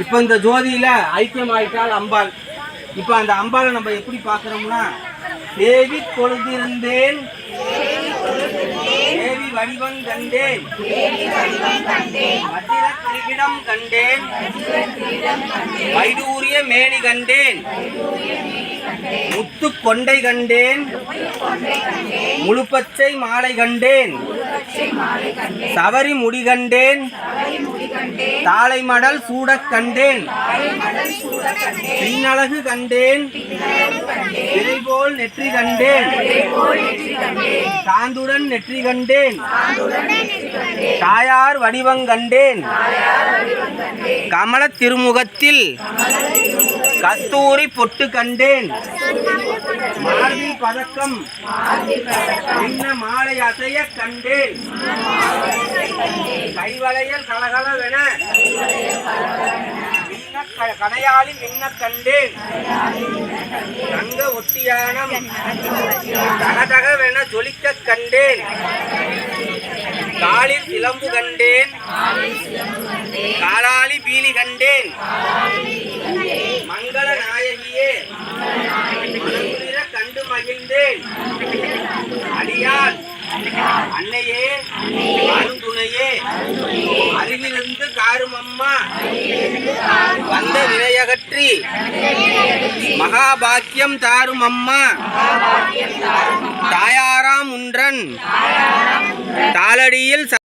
இப்போ இந்த ஜோதியில ஐக்கியம் ஆயிட்டால் அம்பாள். இப்போ அந்த அம்பாளை நம்ம எப்படி பார்க்குறோம்னா, தேவி கொழுந்திருந்தேன் தேவி வடிவம் கண்டேன், வஜ்ர கிரீடம் கண்டேன், வைடூரிய மேனி கண்டேன், முத்து கொண்டை கண்டேன், முழுப்பச்சை மாலை கண்டேன், சவரி முடி கண்டேன், தாளை மடல் சூடக் கண்டேன், பின்னழகு கண்டேன், விரைபோல் நெற்றி கண்டேன், சாந்துடன் நெற்றி கண்டேன், தாயார் வடிவம் கண்டேன், கமல திருமுகத்தில் கஸ்தூரி பொட்டு கண்டேன், மார்பில் பதக்கம் சின்ன மாலை அசைய கண்டேன், கைவளையல் கலகலவென கடையாளி மின்ன கண்டேன், தங்க ஒட்டியானம் தகதகவென ஜொலிக்க கண்டேன், காலில் சிலம்பு கண்டேன், காலாளி பீலி கண்டேன், மங்கள நாயகியே மனங்குளிர கண்டு மகிழ்ந்தேன், அடியால் அன்னையே அருந்துணையே அருகிலிருந்து காரும் அம்மா வந்த வினையகற்றி மகாபாக்கியம் தாரும் அம்மா, தாயாராம் உன்றன் தாளடியில்